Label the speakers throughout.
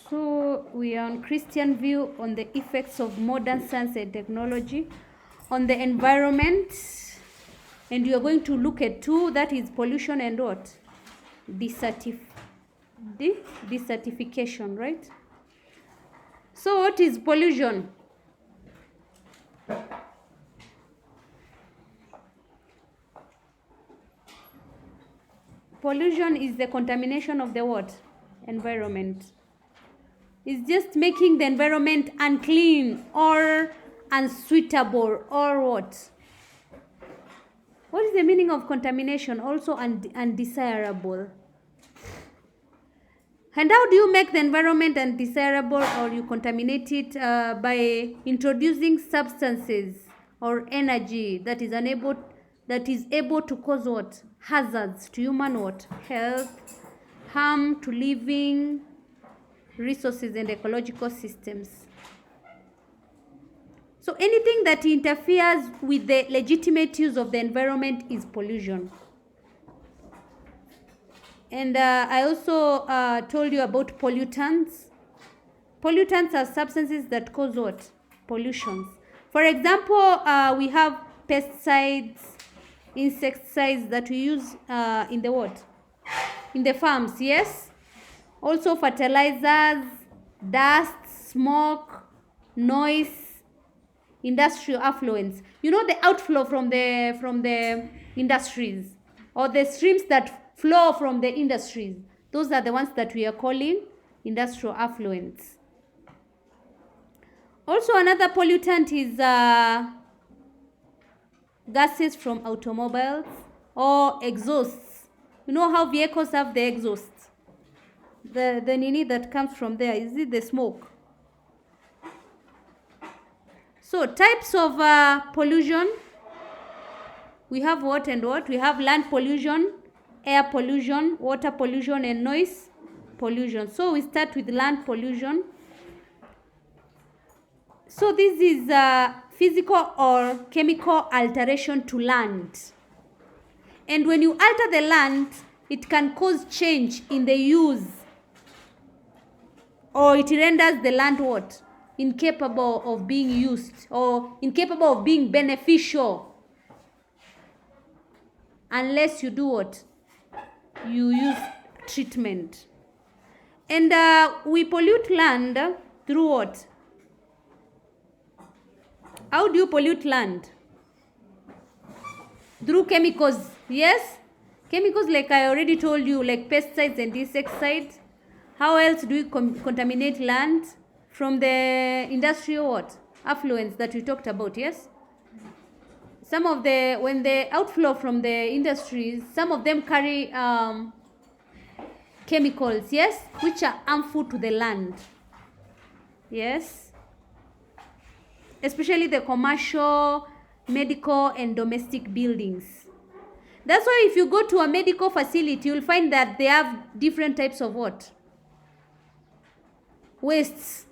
Speaker 1: So we are on Christian view on the effects of modern science and technology on the environment, and we are going to look at two, that is pollution and what? Desertification, right? So what is pollution? Pollution is the contamination of the what? Environment. It's just making the environment unclean or unsuitable or what? What is the meaning of contamination? Also undesirable. And how do you make the environment undesirable or you contaminate it? By introducing substances or energy that is able to cause what? Hazards to human what? Health, harm to living resources and ecological systems. So anything that interferes with the legitimate use of the environment is pollution. And I also told you about pollutants. Pollutants are substances that cause what? Pollutions. For example, we have pesticides, insecticides that we use in the what? In the farms, yes? Also fertilizers, dust, smoke, noise, industrial affluents. You know, the outflow from the industries, or the streams that flow from the industries. Those are the ones that we are calling industrial affluents. Also, another pollutant is gases from automobiles or exhausts. You know how vehicles have the exhaust? The nini that comes from there, is it the smoke? So types of pollution, we have what and what? We have land pollution, air pollution, water pollution, and noise pollution. So we start with land pollution. So this is physical or chemical alteration to land. And when you alter the land, it can cause change in the use, or it renders the land what? Incapable of being used or incapable of being beneficial unless you do what? You use treatment. And we pollute land through what? How do you pollute land? Through chemicals, yes? Chemicals, like I already told you, like pesticides and insecticides. How else do we contaminate land? From the industrial what? Affluents that we talked about, yes? Some of when the outflow from the industries, some of them carry chemicals, yes? Which are harmful to the land, yes? Especially the commercial, medical, and domestic buildings. That's why if you go to a medical facility, you'll find that they have different types of what? Wastes.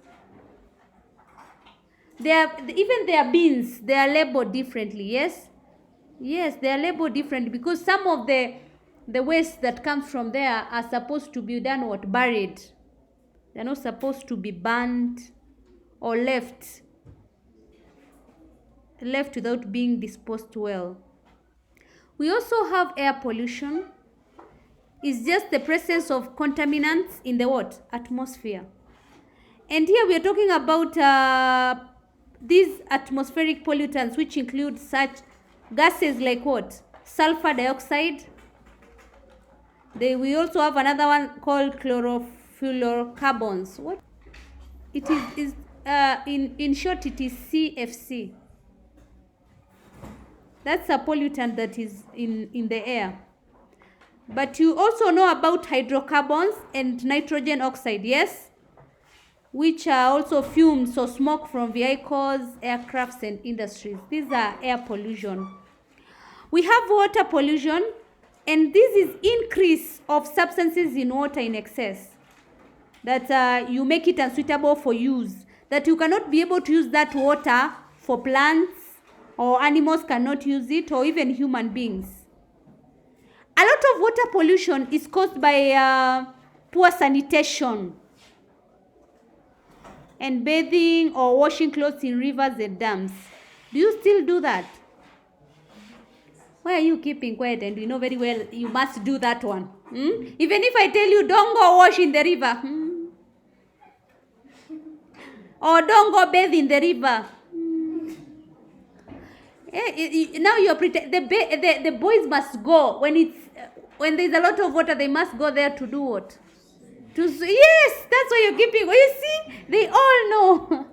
Speaker 1: Even their bins, they are labeled differently, yes? Yes, they are labeled differently because some of the waste that comes from there are supposed to be done what? Buried. They're not supposed to be burned or left without being disposed well. We also have air pollution. It's just the presence of contaminants in the what? Atmosphere. And here we are talking about these atmospheric pollutants, which include such gases like what? Sulfur dioxide. We also have another one called chlorofluorocarbons. What? It is in short, it is CFC. That's a pollutant that is in the air. But you also know about hydrocarbons and nitrogen oxide, yes? Which are also fumes or smoke from vehicles, aircrafts, and industries. These are air pollution. We have water pollution, and this is increase of substances in water in excess. That you make it unsuitable for use. That you cannot be able to use that water for plants, or animals cannot use it, or even human beings. A lot of water pollution is caused by poor sanitation. and bathing or washing clothes in rivers and dams. Do you still do that? Why are you keeping quiet and you know very well you must do that one? Even if I tell you don't go wash in the river, or don't go bathe in the river. Now you're pretending the boys must go when there's a lot of water. They must go there to do what? Yes, that's why you're keeping. You see, they all know.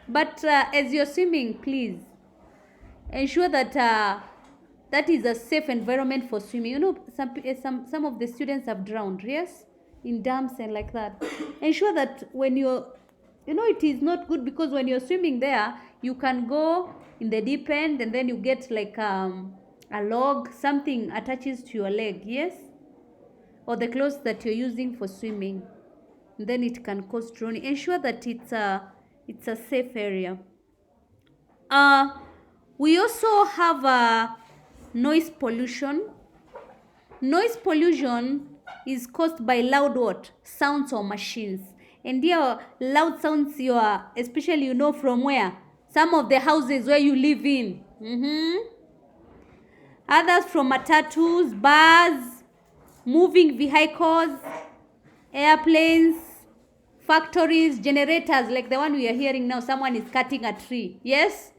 Speaker 1: But as you're swimming, please ensure that that is a safe environment for swimming. You know, some of the students have drowned. Yes, in dams and like that. Ensure that when you're, it is not good because when you're swimming there, you can go in the deep end and then you get like a log, something attaches to your leg. Yes, or the clothes that you're using for swimming. And then it can cause drowning. Ensure that it's a safe area. We also have noise pollution. Noise pollution is caused by loud what? Sounds or machines. And here, loud sounds especially from where? Some of the houses where you live in. Others from matatus, bars, moving vehicles, airplanes, factories, generators like the one we are hearing now. Someone is cutting a tree. Yes?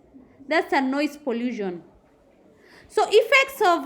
Speaker 1: That's a noise pollution. So effects of